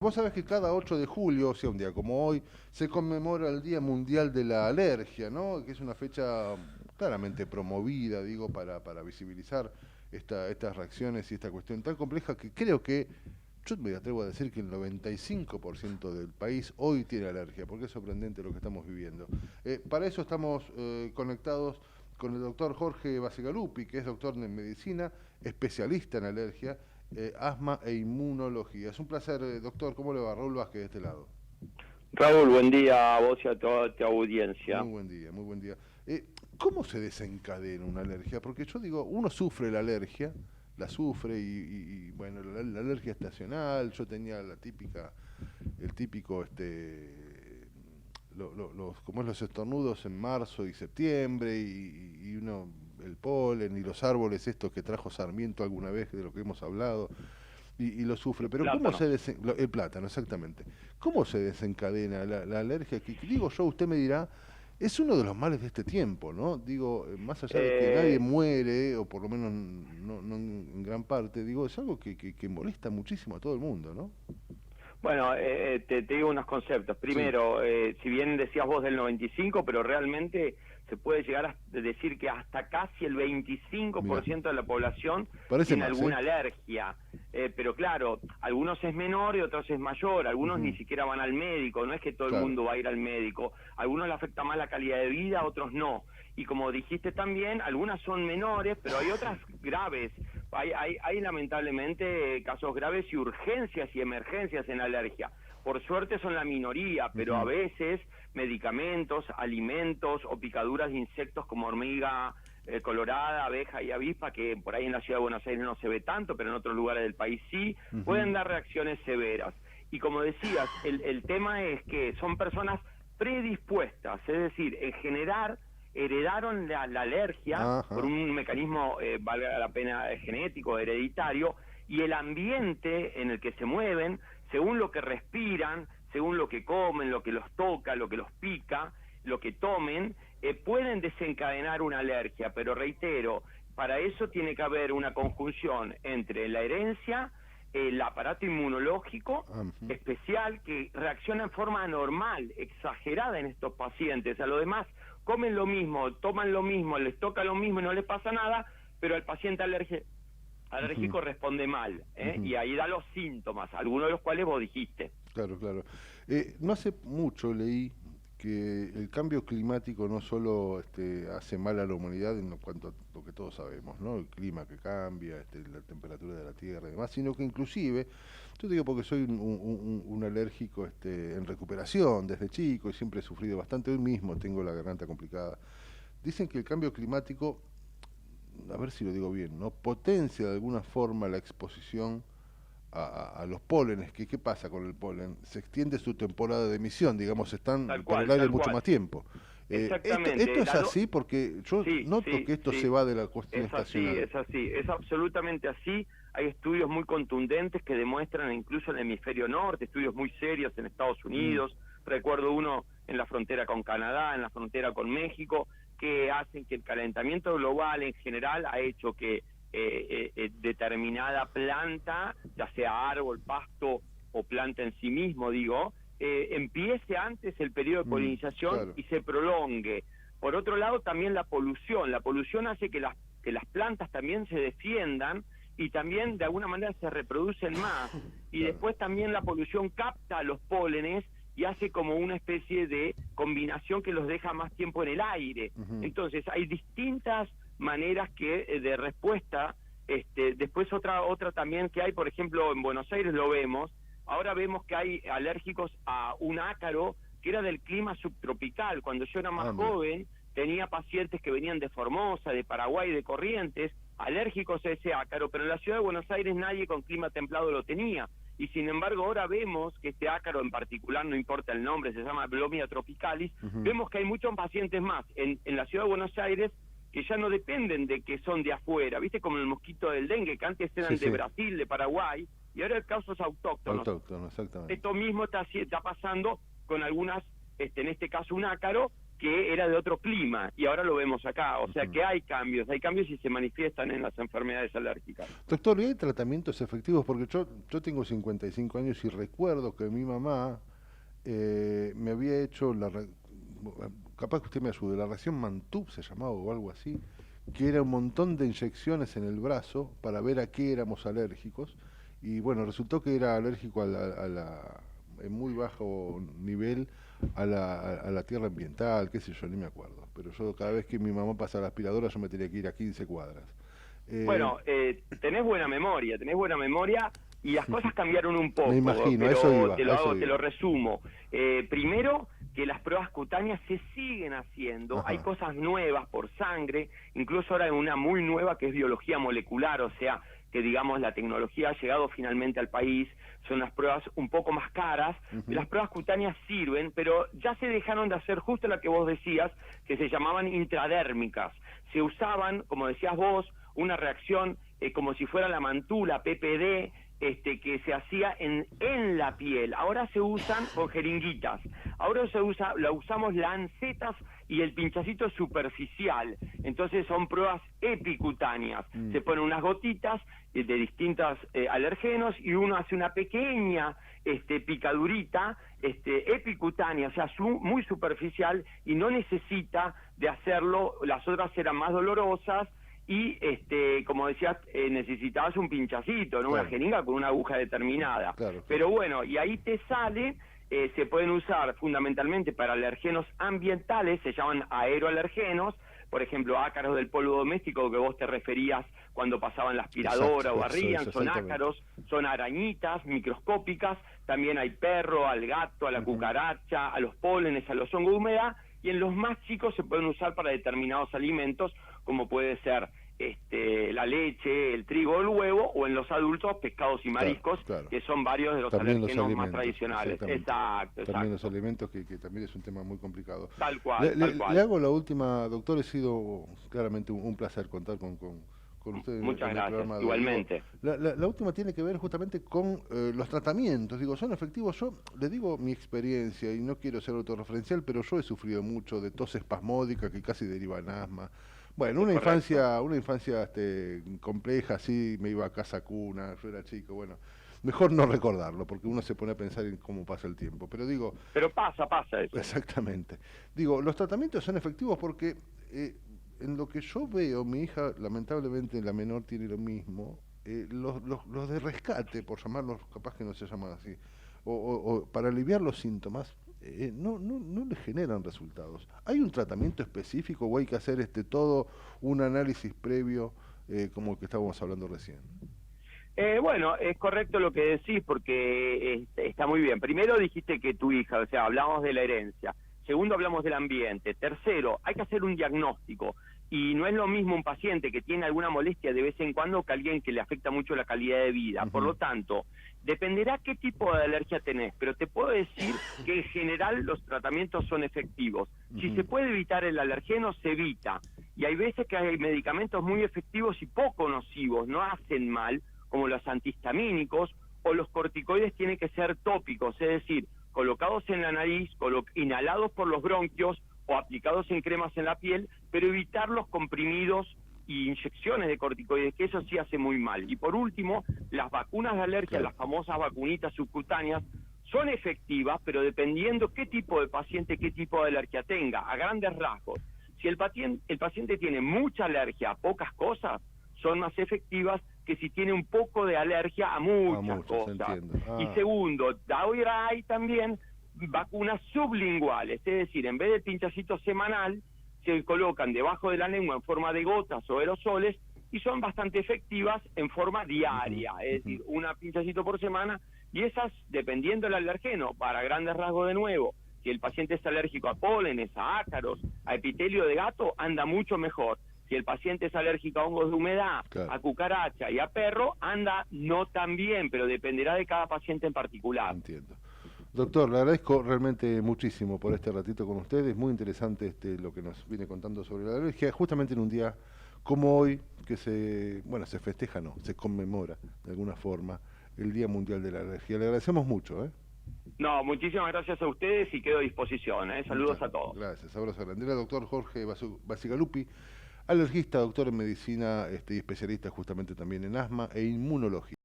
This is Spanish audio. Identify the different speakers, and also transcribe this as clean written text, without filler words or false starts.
Speaker 1: vos sabés que cada 8 de julio, o sea, un día como hoy, se conmemora el Día Mundial de la Alergia, ¿no? Que es una fecha claramente promovida, digo, para visibilizar estas reacciones y esta cuestión tan compleja que creo que yo me atrevo a decir que el 95% del país hoy tiene alergia, porque es sorprendente lo que estamos viviendo. Para eso estamos conectados con el doctor Jorge Bacigalupi, que es doctor en medicina, especialista en alergia, asma e inmunología. Es un placer, doctor. ¿Cómo le va? Raúl Vázquez de este lado.
Speaker 2: Raúl, buen día a vos y a toda tu audiencia.
Speaker 1: Muy buen día, muy buen día. ¿Cómo se desencadena una alergia? Porque yo digo, uno sufre la alergia, la sufre bueno, la alergia estacional, yo tenía la típica, el típico, como es los estornudos en marzo y septiembre y uno, el polen y los árboles estos que trajo Sarmiento alguna vez, de lo que hemos hablado, y lo sufre. Pero ¿cómo
Speaker 2: Plátano.
Speaker 1: el plátano, exactamente. ¿Cómo se desencadena la alergia? Que digo yo, usted me dirá, es uno de los males de este tiempo, ¿no? Digo, más allá de que nadie
Speaker 2: Eh,
Speaker 1: muere, o por lo menos no en gran parte, digo, es algo que molesta muchísimo a todo el mundo, ¿no?
Speaker 2: bueno, te digo unos conceptos.
Speaker 1: Sí,
Speaker 2: Primero, si bien decías vos del 95, pero realmente se puede llegar a decir que hasta casi el
Speaker 1: mira,
Speaker 2: 25% de la población
Speaker 1: parece
Speaker 2: tiene
Speaker 1: más, ¿eh?
Speaker 2: alguna alergia. Pero claro, algunos es menor y otros es mayor. Algunos ni
Speaker 1: Ujú,
Speaker 2: siquiera van al médico. No es que todo el
Speaker 1: claro.
Speaker 2: mundo va a ir al médico. Algunos le afecta más la calidad de vida, otros no. Y como dijiste también, algunas son menores, pero hay otras graves. Hay lamentablemente casos graves y urgencias y emergencias en alergia. Por suerte son la minoría, pero a
Speaker 1: Ujú,
Speaker 2: veces medicamentos, alimentos o picaduras de insectos como hormiga colorada, abeja y avispa, que por ahí en la ciudad de Buenos Aires no se ve tanto, pero en otros lugares del país sí,
Speaker 1: ujú.
Speaker 2: pueden dar reacciones severas. Y como decías, el tema es que son personas predispuestas, es decir, en general heredaron la alergia por
Speaker 1: Ajá.
Speaker 2: un mecanismo, valga la pena, genético, hereditario, y el ambiente en el que se mueven, según lo que respiran, según lo que comen, lo que los toca, lo que los pica, lo que tomen, pueden desencadenar una alergia, pero reitero, para eso tiene que haber una conjunción entre la herencia, el aparato inmunológico
Speaker 1: Ujú.
Speaker 2: especial que reacciona en forma anormal, exagerada en estos pacientes. A lo demás, comen lo mismo, toman lo mismo, les toca lo mismo y no les pasa nada, pero al paciente
Speaker 1: Ujú,
Speaker 2: alérgico responde mal,
Speaker 1: ujú.
Speaker 2: y ahí da los síntomas, algunos de los cuales vos dijiste.
Speaker 1: Claro, claro. No hace mucho leí que el cambio climático no solo hace mal a la humanidad en cuanto a lo que todos sabemos, ¿no? El clima que cambia, la temperatura de la tierra y demás, sino que inclusive, yo digo porque soy un alérgico en recuperación desde chico y siempre he sufrido bastante, hoy mismo tengo la garganta complicada. Dicen que el cambio climático, a ver si lo digo bien, ¿no? Potencia de alguna forma la exposición a los pólenes. ¿Qué pasa con el polen? Se extiende su temporada de emisión, digamos, están con el aire
Speaker 2: Tal
Speaker 1: mucho
Speaker 2: cual.
Speaker 1: más tiempo. Esto
Speaker 2: Exactamente.
Speaker 1: es así porque yo
Speaker 2: Sí,
Speaker 1: noto
Speaker 2: sí,
Speaker 1: que esto se
Speaker 2: sí.
Speaker 1: va de la cuestión estacional.
Speaker 2: Es así, es absolutamente así. Hay estudios muy contundentes que demuestran, incluso en el hemisferio norte, estudios muy serios en Estados
Speaker 1: Mm,
Speaker 2: Unidos. Recuerdo uno en la frontera con Canadá, en la frontera con México, que hacen que el calentamiento global en general ha hecho que determinada planta, ya sea árbol, pasto o planta en sí mismo, digo, empiece antes el periodo de polinización
Speaker 1: claro.
Speaker 2: y se prolongue. Por otro lado, también la polución hace que las plantas también se defiendan y también de alguna manera se reproducen más. Y
Speaker 1: Claro.
Speaker 2: después también la polución capta los pólenes y hace como una especie de combinación que los deja más tiempo en el aire.
Speaker 1: Ujú.
Speaker 2: Entonces hay distintas maneras de respuesta. Después otra también que hay, por ejemplo, en Buenos Aires lo vemos. Ahora vemos que hay alérgicos a un ácaro que era del clima subtropical. Cuando yo era más
Speaker 1: Ah, mira.
Speaker 2: joven, tenía pacientes que venían de Formosa, de Paraguay, de Corrientes, alérgicos a ese ácaro, pero en la ciudad de Buenos Aires nadie con clima templado lo tenía. Y sin embargo ahora vemos que este ácaro en particular, no importa el nombre, se llama Blomia tropicalis,
Speaker 1: Ujú.
Speaker 2: vemos que hay muchos pacientes más en la ciudad de Buenos Aires que ya no dependen de que son de afuera, ¿viste? Como el mosquito del dengue, que antes
Speaker 1: Sí,
Speaker 2: eran de
Speaker 1: sí.
Speaker 2: Brasil, de Paraguay, y ahora el caso es autóctonos.
Speaker 1: Autóctono, exactamente.
Speaker 2: Esto mismo está pasando con algunas, en este caso un ácaro, que era de otro clima, y ahora lo vemos acá. O sea que hay cambios y se manifiestan en las enfermedades alérgicas.
Speaker 1: Doctor, ¿y hay tratamientos efectivos? Porque yo tengo 55 años y recuerdo que mi mamá me había hecho capaz que usted me ayude, la reacción Mantub se llamaba o algo así, que era un montón de inyecciones en el brazo para ver a qué éramos alérgicos, y bueno, resultó que era alérgico en muy bajo nivel a la tierra ambiental, qué sé yo, ni me acuerdo, pero yo cada vez que mi mamá pasaba la aspiradora yo me tenía que ir a 15 cuadras.
Speaker 2: Bueno, tenés buena memoria y las cosas cambiaron un poco,
Speaker 1: Me imagino,
Speaker 2: pero
Speaker 1: eso iba,
Speaker 2: te lo resumo. Primero, que las pruebas cutáneas se siguen haciendo,
Speaker 1: Ajá.
Speaker 2: hay cosas nuevas por sangre, incluso ahora hay una muy nueva que es biología molecular, o sea, que digamos la tecnología ha llegado finalmente al país, son las pruebas un poco más caras, las pruebas cutáneas sirven, pero ya se dejaron de hacer justo la que vos decías, que se llamaban intradérmicas, se usaban, como decías vos, una reacción como si fuera la mantula, PPD, que se hacía en la piel. Ahora se usan con jeringuitas. Ahora la usamos lancetas y el pinchacito superficial. Entonces son pruebas epicutáneas. Se ponen unas gotitas de distintos alergenos y uno hace una pequeña picadurita epicutánea, o sea, muy superficial, y no necesita de hacerlo. Las otras eran más dolorosas y como decías, necesitabas un pinchacito, ¿no? Claro. Una jeringa con una aguja determinada. Claro. Pero bueno, y ahí te sale, se pueden usar fundamentalmente para alergenos ambientales, se llaman aeroalergenos, por ejemplo, ácaros del polvo doméstico que vos te referías cuando pasaban la aspiradora o barrían, son ácaros, son arañitas microscópicas, también hay perro, al gato, a la cucaracha, a los pólenes, a los hongos de humedad, y en los más chicos se pueden usar para determinados alimentos, como puede ser la leche, el trigo, el huevo, o en los adultos pescados y mariscos, claro. Que son varios de los alergenos más tradicionales. Exacto.
Speaker 1: También los alimentos, que también es un tema muy complicado.
Speaker 2: Tal cual.
Speaker 1: Le hago la última, doctor, ha sido claramente un placer contar con ustedes.
Speaker 2: Muchas gracias, igualmente.
Speaker 1: La última tiene que ver justamente con los tratamientos. Digo, ¿son efectivos? Yo le digo mi experiencia, y no quiero ser autorreferencial, pero yo he sufrido mucho de tos espasmódica que casi deriva en asma. Bueno, una infancia compleja, así, me iba a casa cuna, yo era chico, bueno, mejor no recordarlo, porque uno se pone a pensar en cómo pasa el tiempo, pero digo...
Speaker 2: Pero pasa eso.
Speaker 1: Exactamente. Digo, los tratamientos son efectivos porque en lo que yo veo, mi hija, lamentablemente la menor tiene lo mismo, los de rescate, por llamarlos, capaz que no se llaman así, o para aliviar los síntomas, no le generan resultados. ¿Hay un tratamiento específico o hay que hacer todo un análisis previo como el que estábamos hablando recién?
Speaker 2: Bueno, es correcto lo que decís, porque está muy bien. Primero dijiste que tu hija, o sea, hablamos de la herencia. Segundo, hablamos del ambiente. Tercero, hay que hacer un diagnóstico. Y no es lo mismo un paciente que tiene alguna molestia de vez en cuando que alguien que le afecta mucho la calidad de vida. Por lo tanto, dependerá qué tipo de alergia tenés, pero te puedo decir que en general los tratamientos son efectivos. Si se puede evitar el alergeno, se evita. Y hay veces que hay medicamentos muy efectivos y poco nocivos, no hacen mal, como los antihistamínicos, o los corticoides tienen que ser tópicos, es decir, colocados en la nariz, inhalados por los bronquios o aplicados en cremas en la piel, pero evitar los comprimidos y inyecciones de corticoides, que eso sí hace muy mal. Y por último, las vacunas de alergia, las famosas vacunitas subcutáneas, son efectivas, pero dependiendo qué tipo de paciente, qué tipo de alergia tenga, a grandes rasgos. Si el paciente tiene mucha alergia a pocas cosas, son más efectivas que si tiene un poco de alergia a muchas cosas. Y segundo, ahora hay también vacunas sublinguales, es decir, en vez de pinchacito semanal, se colocan debajo de la lengua en forma de gotas o aerosoles y son bastante efectivas en forma diaria, es decir, una pinchacito por semana, y esas, dependiendo del alergeno, para grandes rasgos de nuevo, si el paciente es alérgico a pólenes, a ácaros, a epitelio de gato, anda mucho mejor. Si el paciente es alérgico a hongos de humedad, a cucaracha y a perro, anda no tan bien, pero dependerá de cada paciente en particular.
Speaker 1: Entiendo. Doctor, le agradezco realmente muchísimo por este ratito con ustedes. Muy interesante lo que nos viene contando sobre la alergia, justamente en un día como hoy, que se festeja, se conmemora de alguna forma el Día Mundial de la Alergia. Le agradecemos mucho, ¿eh?
Speaker 2: No, muchísimas gracias a ustedes y quedo a disposición. Saludos a todos.
Speaker 1: Gracias, abrazo grande. Era el doctor Jorge Bacigalupi, alergista, doctor en medicina y especialista justamente también en asma e inmunología.